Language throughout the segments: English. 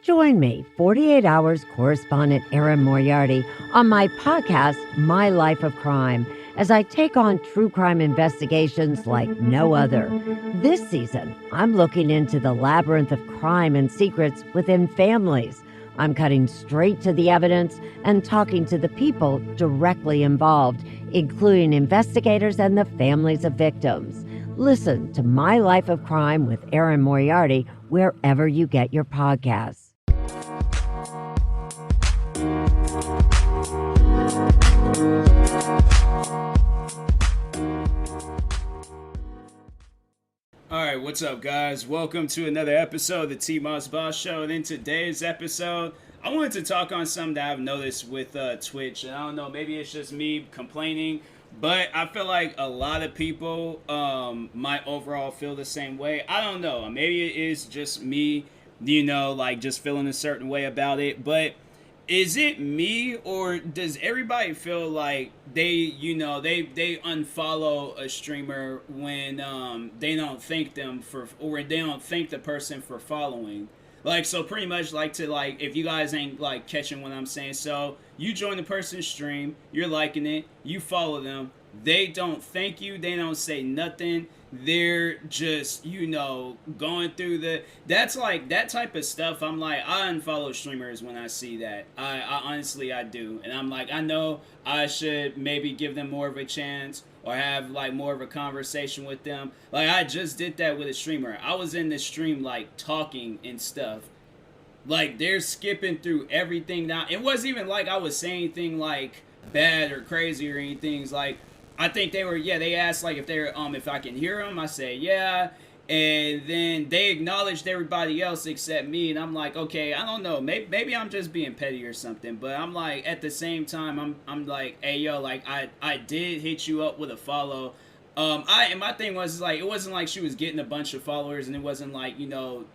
Join me, 48 Hours correspondent Erin Moriarty, on my podcast, My Life of Crime, as I take on true crime investigations like no other. This season, I'm looking into the labyrinth of crime and secrets within families. I'm cutting straight to the evidence and talking to the people directly involved, including investigators and the families of victims. Listen to My Life of Crime with Erin Moriarty wherever you get your podcasts. Alright, what's up, guys? Welcome to another episode of the TMossBoss Show. And in today's episode, I wanted to talk on something that I've noticed with Twitch. And I don't know, maybe it's just me complaining, but I feel like a lot of people might overall feel the same way. I don't know. Maybe it is just me, just feeling a certain way about it. But is it me, or does everybody feel like they unfollow a streamer when they don't thank them for, or they don't thank the person for following? Like, so pretty much if you guys ain't like catching what I'm saying, so you join the person's stream, you're liking it, you follow them, they don't thank you, they don't say nothing, they're just, going through that's like, that type of stuff. I'm like, I unfollow streamers when I see that. I honestly, I do. And I'm like, I know I should maybe give them more of a chance or have like more of a conversation with them. Like, I just did that with a streamer. I was in the stream like talking and stuff. Like, they're skipping through everything now. It wasn't even like I was saying anything like bad or crazy or anything. Like, I think they asked like if I can hear them. I say yeah, and then they acknowledged everybody else except me, and I'm like, okay, I don't know, maybe I'm just being petty or something, but I'm like, at the same time, I'm like, hey yo, like I did hit you up with a follow. And my thing was like, it wasn't like she was getting a bunch of followers, and it wasn't like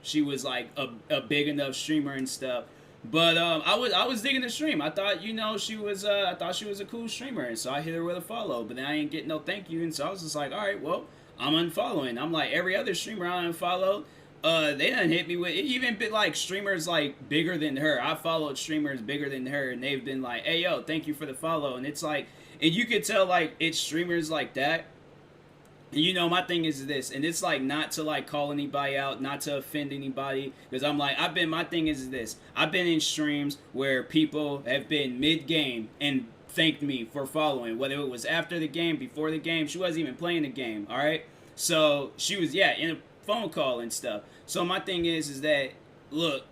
she was like a big enough streamer and stuff. But I was digging the stream. I thought she was a cool streamer, and so I hit her with a follow. But then I ain't getting no thank you, and so I was just like, all right, well, I'm unfollowing. I'm like, every other streamer I unfollowed, they done hit me with it. Even been like streamers like bigger than her. I followed streamers bigger than her, and they've been like, hey yo, thank you for the follow. And it's like, and you could tell like it's streamers like that. My thing is this, and it's like not to like call anybody out, not to offend anybody, because I'm like, my thing is this, I've been in streams where people have been mid-game and thanked me for following, whether it was after the game, before the game, she wasn't even playing the game, alright? So, she was, in a phone call and stuff. So my thing is that, look,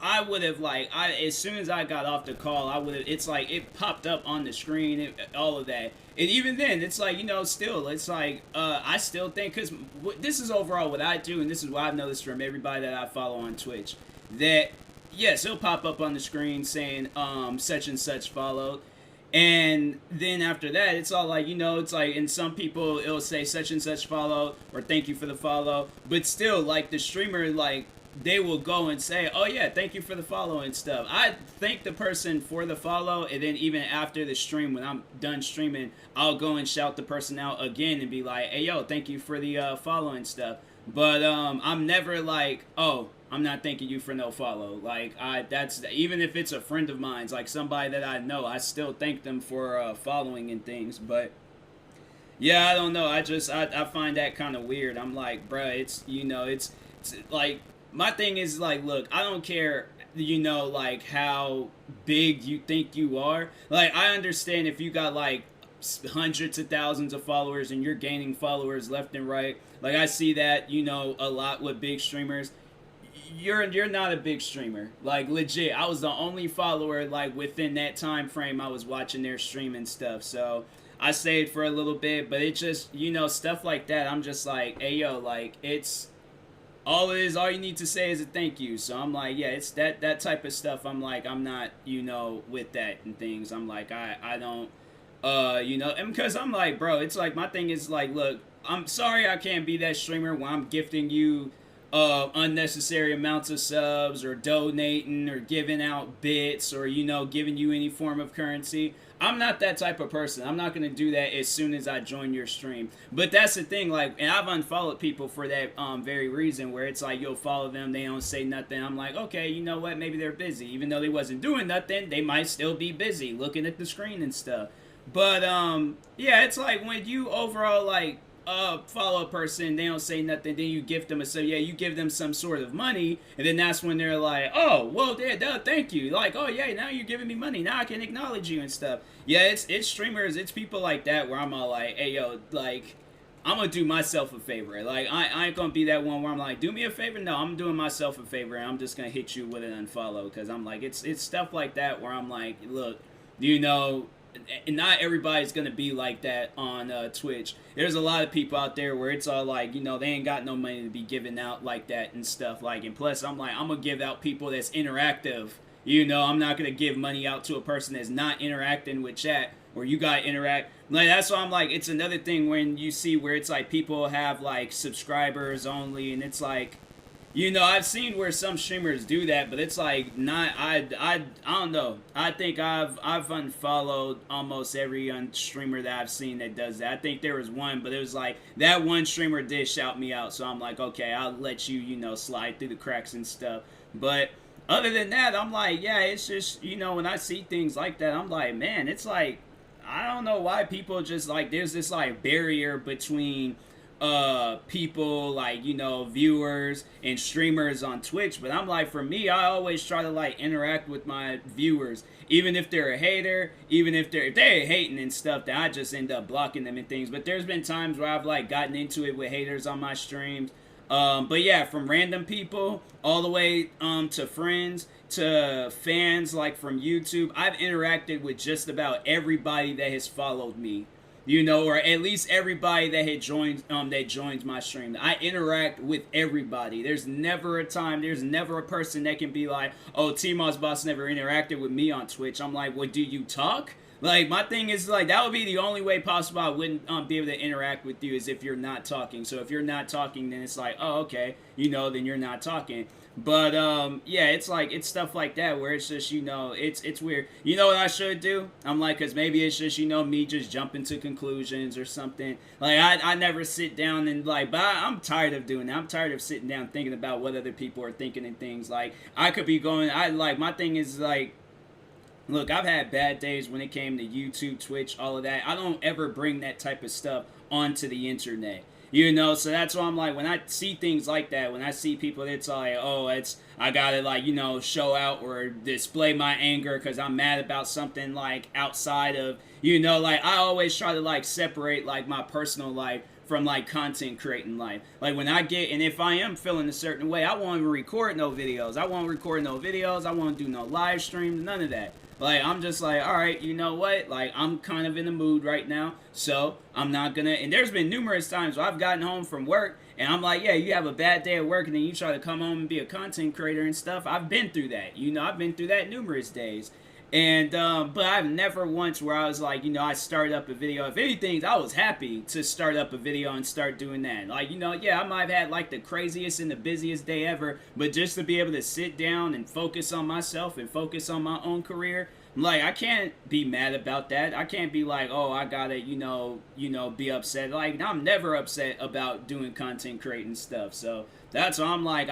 I would have as soon as I got off the call, it's like, it popped up on the screen, all of that. And even then, it's like, still, it's like, I still think, because this is overall what I do, and this is what I've noticed from everybody that I follow on Twitch, that, yes, it'll pop up on the screen saying, such and such followed. And then after that, it's all like, it's like, and some people, it'll say such and such followed, or thank you for the follow. But still, like, the streamer, like, they will go and say, oh yeah, thank you for the follow and stuff. I thank the person for the follow, and then even after the stream, when I'm done streaming, I'll go and shout the person out again and be like, hey yo, thank you for the follow and stuff. But I'm never like, oh, I'm not thanking you for no follow. Like, that's, even if it's a friend of mine, like somebody that I know, I still thank them for following and things. But yeah, I don't know, I find that kind of weird. I'm like, bruh, it's like, my thing is like, look, I don't care, like how big you think you are. Like, I understand if you got like hundreds of thousands of followers and you're gaining followers left and right. Like, I see that, a lot with big streamers. You're not a big streamer. Like, legit, I was the only follower like within that time frame I was watching their stream and stuff. So I stayed for a little bit, but it just, stuff like that, I'm just like, hey yo, like, it's all you need to say is a thank you. So I'm like, yeah, it's that type of stuff. I'm like, I'm not, with that and things. I'm like, I don't, and because I'm like, bro, it's like, my thing is like, look, I'm sorry I can't be that streamer when I'm gifting you unnecessary amounts of subs or donating or giving out bits or giving you any form of currency. I'm not that type of person. I'm not going to do that as soon as I join your stream. But that's the thing, like, and I've unfollowed people for that very reason, where it's like you'll follow them, they don't say nothing. I'm like, okay, you know what, maybe they're busy. Even though they wasn't doing nothing, they might still be busy looking at the screen and stuff. But yeah, it's like when you overall like follow a person, they don't say nothing, then you gift them you give them some sort of money, and then that's when they're like, oh, well, thank you, like, oh yeah, now you're giving me money, now I can acknowledge you and stuff. Yeah, it's streamers, it's people like that where I'm all like, hey yo, like, I'm gonna do myself a favor. Like, I ain't gonna be that one where I'm like, do me a favor. No, I'm doing myself a favor, and I'm just gonna hit you with an unfollow, because I'm like, it's stuff like that where I'm like, look, and not everybody's gonna be like that on Twitch. There's a lot of people out there where it's all like, they ain't got no money to be giving out like that and stuff. Like, and plus, I'm like, I'm gonna give out people that's interactive. I'm not gonna give money out to a person that's not interacting with chat, or you gotta interact. Like, that's why I'm like, it's another thing when you see where it's like people have like subscribers only, and it's like, I've seen where some streamers do that, but it's like not. I don't know. I think I've unfollowed almost every streamer that I've seen that does that. I think there was one, but it was like that one streamer did shout me out, so I'm like, okay, I'll let you slide through the cracks and stuff. But other than that, I'm like, yeah, it's just when I see things like that, I'm like, man, it's like, I don't know why people just like, there's this like barrier between people like viewers and streamers on Twitch. But I'm like, for me, I always try to like interact with my viewers, even if they're a hater, even if they're hating and stuff, that I just end up blocking them and things. But there's been times where I've like gotten into it with haters on my streams. But yeah, from random people all the way to friends to fans, like from YouTube, I've interacted with just about everybody that has followed me, or at least everybody that had joined, that joins my stream. I interact with everybody. There's never a person that can be like, oh, TMossBoss never interacted with me on Twitch. I'm like, well, do you talk? Like, my thing is, like, that would be the only way possible I wouldn't be able to interact with you, is if you're not talking. So if you're not talking, then it's like, oh, okay, then you're not talking. But, yeah, it's like, it's stuff like that where it's just, it's weird. You know what I should do? I'm like, because maybe it's just, me just jumping to conclusions or something. Like, I never sit down and, like, but I'm tired of doing that. I'm tired of sitting down thinking about what other people are thinking and things. Like, I could be going, my thing is, like, look, I've had bad days when it came to YouTube, Twitch, all of that. I don't ever bring that type of stuff onto the internet. So that's why I'm like, when I see things like that, when I see people, it's like, oh, I gotta like, show out or display my anger because I'm mad about something like outside of, like I always try to like separate like my personal life from like content creating life. Like when I get, and if I am feeling a certain way, I won't even record no videos. I won't do no live streams, none of that. Like, I'm just like, all right, you know what? Like, I'm kind of in the mood right now, so I'm not gonna, and there's been numerous times where I've gotten home from work, and I'm like, yeah, you have a bad day at work, and then you try to come home and be a content creator and stuff. I've been through that. I've been through that numerous days. And, but I've never once where I was like, I started up a video. If anything, I was happy to start up a video and start doing that. Like, yeah, I might have had like the craziest and the busiest day ever, but just to be able to sit down and focus on myself and focus on my own career, like, I can't be mad about that. I can't be like, oh, I gotta, be upset. Like, I'm never upset about doing content creating stuff. So that's why I'm like,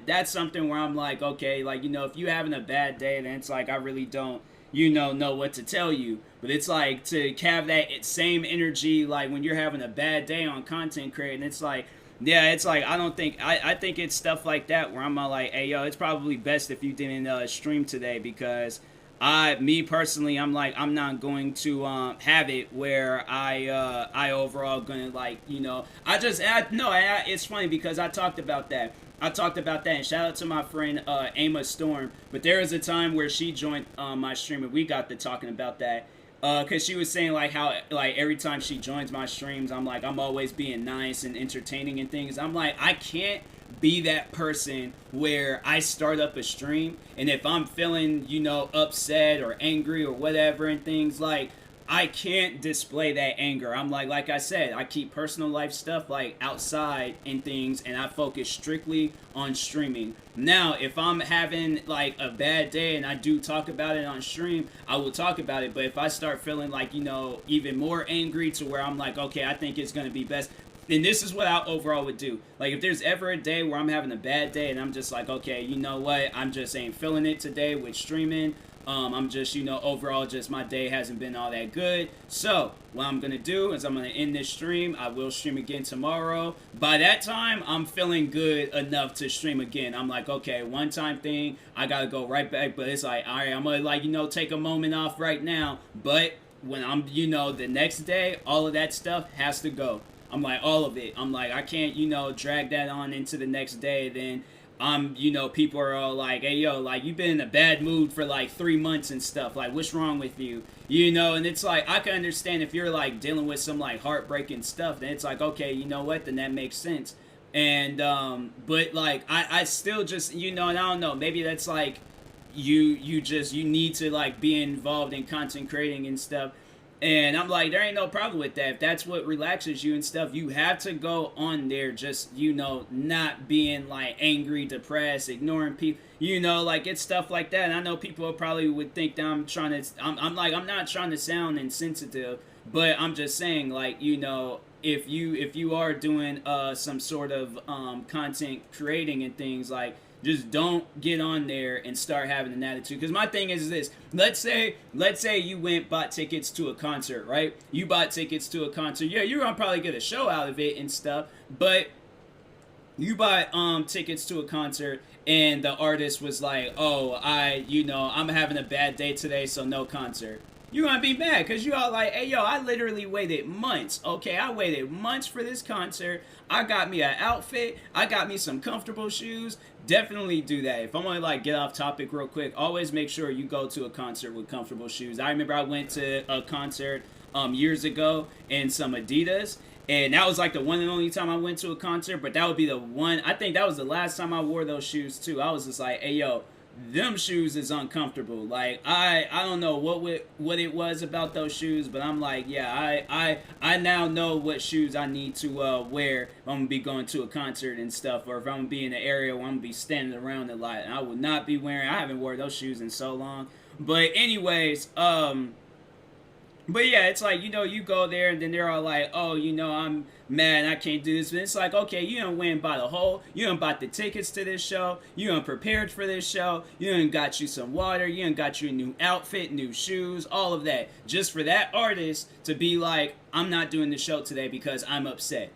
that's something where I'm like, okay, like, if you're having a bad day, then it's like, I really don't, know what to tell you. But it's like, to have that same energy, like, when you're having a bad day on content creating, it's like, yeah, it's like, I think it's stuff like that where I'm like, hey, yo, it's probably best if you didn't stream today, because me personally, I'm like, I'm not going to have it where I overall gonna like, it's funny because I talked about that, and shout out to my friend Ama Storm. But there was a time where she joined my stream, and we got to talking about that, because she was saying like how like every time she joins my streams, I'm like, I'm always being nice and entertaining and things. I'm like, I can't be that person where I start up a stream, and if I'm feeling, upset or angry or whatever and things, like, I can't display that anger. I'm like I said, I keep personal life stuff like outside and things, and I focus strictly on streaming. Now, if I'm having like a bad day and I do talk about it on stream, I will talk about it. But if I start feeling like, even more angry to where I'm like, okay, I think it's going to be best. And this is what I overall would do. Like, if there's ever a day where I'm having a bad day and I'm just like, okay, you know what? I'm just ain't feeling it today with streaming. I'm just, overall, just my day hasn't been all that good. So, what I'm going to do is I'm going to end this stream. I will stream again tomorrow. By that time, I'm feeling good enough to stream again. I'm like, okay, one time thing, I got to go right back. But it's like, all right, I'm going to, take a moment off right now. But when I'm, the next day, all of that stuff has to go. I'm like, all of it. I'm like, I can't, drag that on into the next day. Then people are all like, hey, yo, like, you've been in a bad mood for like 3 months and stuff. Like, what's wrong with you? And it's like, I can understand if you're like dealing with some like heartbreaking stuff, then it's like, okay, you know what? Then that makes sense. And, but like, I still just, and I don't know, maybe that's like, you need to like be involved in content creating and stuff. And I'm like, there ain't no problem with that. If that's what relaxes you and stuff, you have to go on there just, not being like angry, depressed, ignoring people, like it's stuff like that. And I know people probably would think that I'm trying to, I'm not trying to sound insensitive, but I'm just saying, like, if you are doing some sort of content creating and things, like, just don't get on there and start having an attitude. Because my thing is this. Let's say you bought tickets to a concert, right? You bought tickets to a concert. Yeah, you're going to probably get a show out of it and stuff. But you bought tickets to a concert and the artist was like, oh, I'm having a bad day today, so no concert. You're going to be mad because you all like, hey, yo, I literally waited months. Okay, I waited months for this concert. I got me an outfit. I got me some comfortable shoes. Definitely do that. If I'm going to like get off topic real quick, always make sure you go to a concert with comfortable shoes. I remember I went to a concert years ago in some Adidas. And that was like the one and only time I went to a concert. But that would be the one. I think that was the last time I wore those shoes too. I was just like, hey, yo, them shoes is uncomfortable. Like, I don't know what it was about those shoes, but I'm like, yeah, I now know what shoes I need to wear if I'm gonna be going to a concert and stuff, or if I'm gonna be in an area where I'm gonna be standing around a lot. And I would not be wearing, I haven't worn those shoes in so long. But anyways, but yeah, it's like, you go there and then they're all like, oh, I'm mad, I can't do this. But it's like, okay, you done went and bought you done bought the tickets to this show, you done prepared for this show, you done got you some water, you done got you a new outfit, new shoes, all of that. Just for that artist to be like, I'm not doing the show today because I'm upset.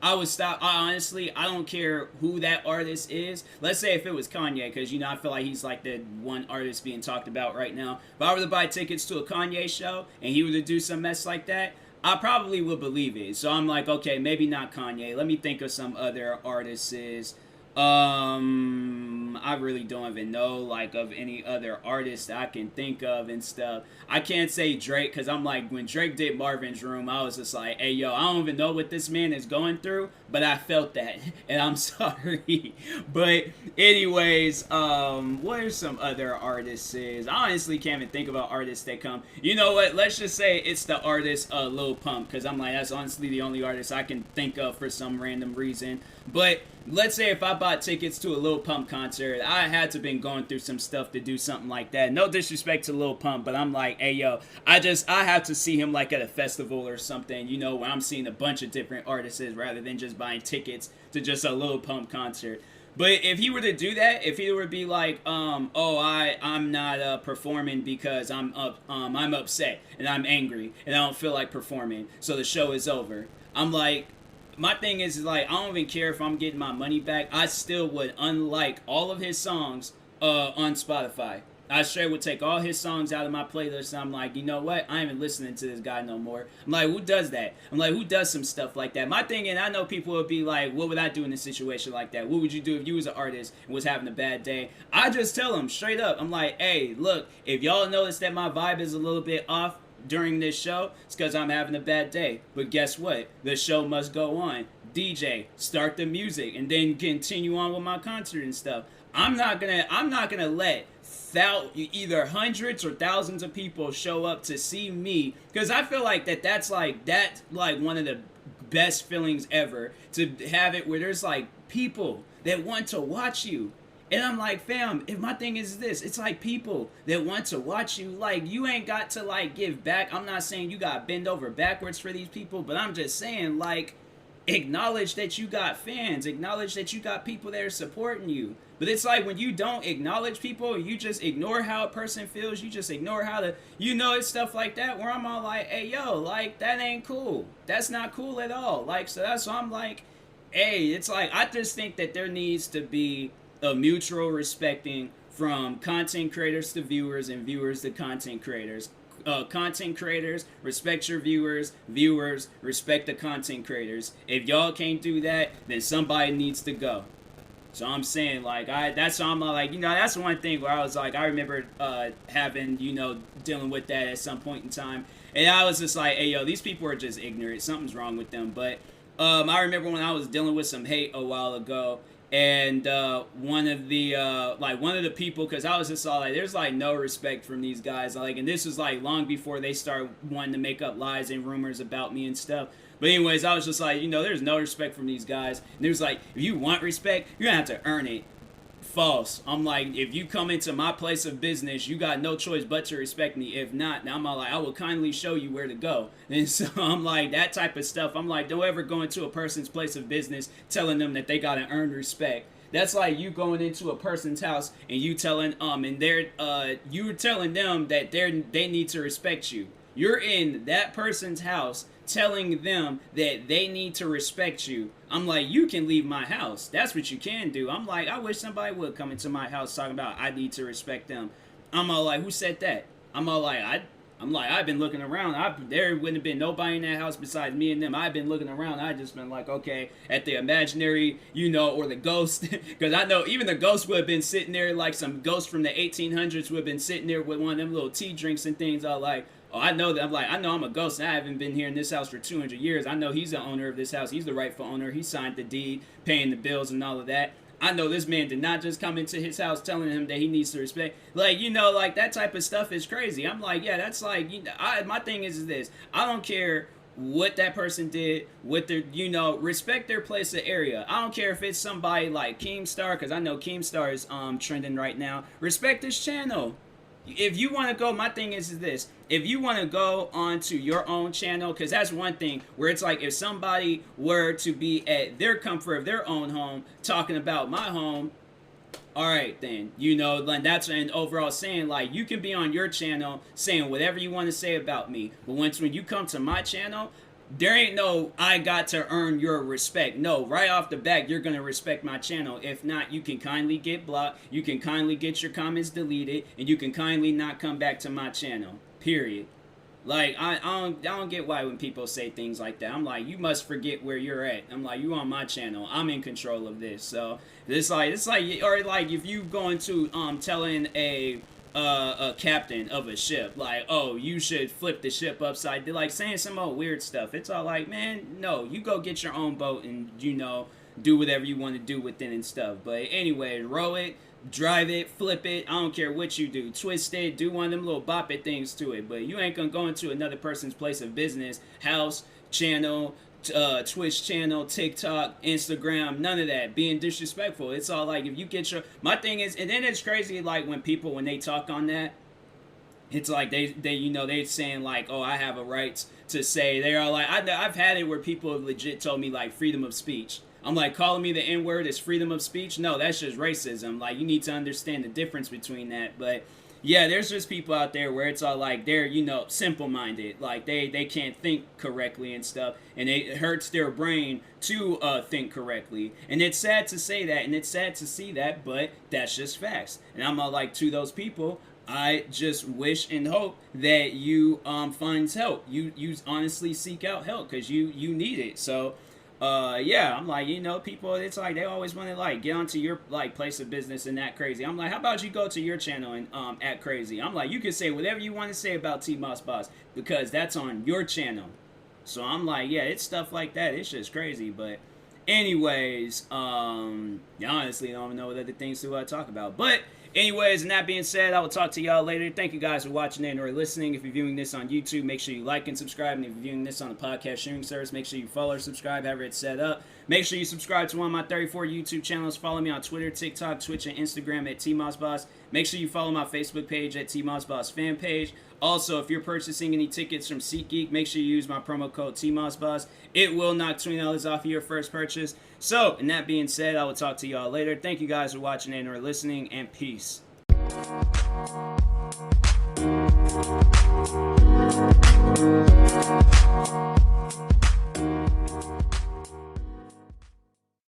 I would stop. Honestly, I don't care who that artist is. Let's say if it was Kanye, because, I feel like he's like the one artist being talked about right now. If I were to buy tickets to a Kanye show and he were to do some mess like that, I probably would believe it. So I'm like, okay, maybe not Kanye. Let me think of some other artists. I really don't even know, like, of any other artists I can think of and stuff. I can't say Drake, because I'm like, when Drake did Marvin's Room, I was just like, hey, yo, I don't even know what this man is going through, but I felt that, and I'm sorry. But anyways, what are some other artists? I honestly can't even think about artists that come. You know what? Let's just say it's the artist Lil Pump, because I'm like, that's honestly the only artist I can think of for some random reason. But let's say if I bought tickets to a Lil Pump concert, I had to been going through some stuff to do something like that. No disrespect to Lil Pump, but I'm like, hey, yo, I have to see him like at a festival or something, where I'm seeing a bunch of different artists rather than just buying tickets to just a Lil Pump concert. But if he were to do that, if he were to be like, I'm not performing because I'm upset and I'm angry and I don't feel like performing, so the show is over. I'm like, my thing is like, I don't even care if I'm getting my money back. I still would unlike all of his songs on Spotify. I straight would take all his songs out of my playlist and I'm like, you know what? I ain't even listening to this guy no more. I'm like, who does that? I'm like, who does some stuff like that? My thing, and I know people would be like, what would I do in a situation like that? What would you do if you was an artist and was having a bad day? I just tell them straight up. I'm like, hey, look, if y'all notice that my vibe is a little bit off during this show, it's because I'm having a bad day. But guess what? The show must go on. DJ, start the music and then continue on with my concert and stuff. I'm not gonna let either hundreds or thousands of people show up to see me, because I feel like that's like one of the best feelings ever, to have it where there's like people that want to watch you. And I'm like, fam, if my thing is this, it's like people that want to watch you. Like, you ain't got to like give back. I'm not saying you got to bend over backwards for these people, but I'm just saying, like, acknowledge that you got fans, acknowledge that you got people that are supporting you. But it's like, when you don't acknowledge people, you just ignore how a person feels, you just ignore how to, it's stuff like that where I'm all like, hey, yo, like, that ain't cool. That's not cool at all. Like, so that's why I'm like, hey, it's like, I just think that there needs to be a mutual respecting from content creators to viewers, and viewers to content creators. Content creators, respect your viewers. Viewers, respect the content creators. If y'all can't do that, then somebody needs to go. So I'm saying, like, that's why I'm like, that's one thing where I was like, I remember having, dealing with that at some point in time. And I was just like, hey, yo, these people are just ignorant. Something's wrong with them. But I remember when I was dealing with some hate a while ago, and one of the people, because I was just all like, there's like no respect from these guys, like, and this was like long before they started wanting to make up lies and rumors about me and stuff. But anyways, I was just like, there's no respect from these guys. And it was like, if you want respect, you're gonna have to earn it. False. I'm like, if you come into my place of business, you got no choice but to respect me. If not, now I'm all like, I will kindly show you where to go. And so I'm like, that type of stuff. I'm like, don't ever go into a person's place of business telling them that they gotta earn respect. That's like you going into a person's house and you telling you're telling them that they need to respect you. You're in that person's house telling them that they need to respect you. I'm like, you can leave my house. That's what you can do. I'm like, I wish somebody would come into my house talking about I need to respect them. I'm all like, who said that? I'm all like, I've been looking around. There wouldn't have been nobody in that house besides me and them. I've been looking around. I just been like, okay, at the imaginary, or the ghost. Because I know even the ghost would have been sitting there, like some ghost from the 1800s would have been sitting there with one of them little tea drinks and things. All like, oh, I know that. I know I'm a ghost, and I haven't been here in this house for 200 years. I know he's the owner of this house. He's the rightful owner. He signed the deed, paying the bills and all of that. I know this man did not just come into his house telling him that he needs to respect. Like, like that type of stuff is crazy. I'm like, yeah, that's like, my thing is this. I don't care what that person did, what their, respect their place of area. I don't care if it's somebody like Keemstar, because I know Keemstar is trending right now. Respect this channel. If you want to go, my thing is this. If you want to go onto your own channel, because that's one thing where it's like, if somebody were to be at their comfort of their own home talking about my home, all right then, like that's an overall saying, like, you can be on your channel saying whatever you want to say about me, but when you come to my channel, there ain't no I got to earn your respect. No, right off the bat, you're gonna respect my channel. If not, you can kindly get blocked, you can kindly get your comments deleted, and you can kindly not come back to my channel. Period. Like, I don't get why when people say things like that. I'm like, you must forget where you're at. I'm like, you on my channel. I'm in control of this. So it's like, or like if you going to telling a captain of a ship, like, oh, you should flip the ship upside down, like saying some old weird stuff. It's all like, man, no, you go get your own boat and do whatever you want to do with it and stuff. But anyway, row it, drive it, flip it, I don't care what you do, twist it, do one of them little bop it things to it, but you ain't gonna go into another person's place of business, house, channel, Twitch channel, TikTok, Instagram, none of that, being disrespectful. It's all like, if you get your, my thing is, and then it's crazy, like when they talk on that, it's like they're saying like, oh, I have a right to say, they are like, I've had it where people have legit told me like freedom of speech. I'm like, calling me the N-word is freedom of speech? No, that's just racism. Like, you need to understand the difference between that. But yeah, there's just people out there where it's all like, they're, simple-minded. Like, they can't think correctly and stuff. And it hurts their brain to think correctly. And it's sad to say that, and it's sad to see that, but that's just facts. And I'm all like, to those people, I just wish and hope that you find help. You honestly seek out help, because you need it. So yeah, I'm like, people, it's like they always want to like get onto your like place of business and act crazy. I'm like, how about you go to your channel and act crazy? I'm like, you can say whatever you want to say about TMossBoss, because that's on your channel. So I'm like, yeah, it's stuff like that. It's just crazy. But anyways, honestly, I don't know what other things to talk about. But Anyways, and that being said, I will talk to y'all later. Thank you guys for watching and or listening. If you're viewing this on YouTube, make sure you like and subscribe. And if you're viewing this on the podcast sharing service, make sure you follow or subscribe, however it's set up. Make sure you subscribe to one of my 34 YouTube channels. Follow me on Twitter, TikTok, Twitch, and Instagram at TMossBoss. Make sure you follow my Facebook page at TMossBoss fan page. Also, if you're purchasing any tickets from SeatGeek, make sure you use my promo code TMossBoss. It will knock $20 off of your first purchase. So, and that being said, I will talk to y'all later. Thank you guys for watching and or listening, and peace.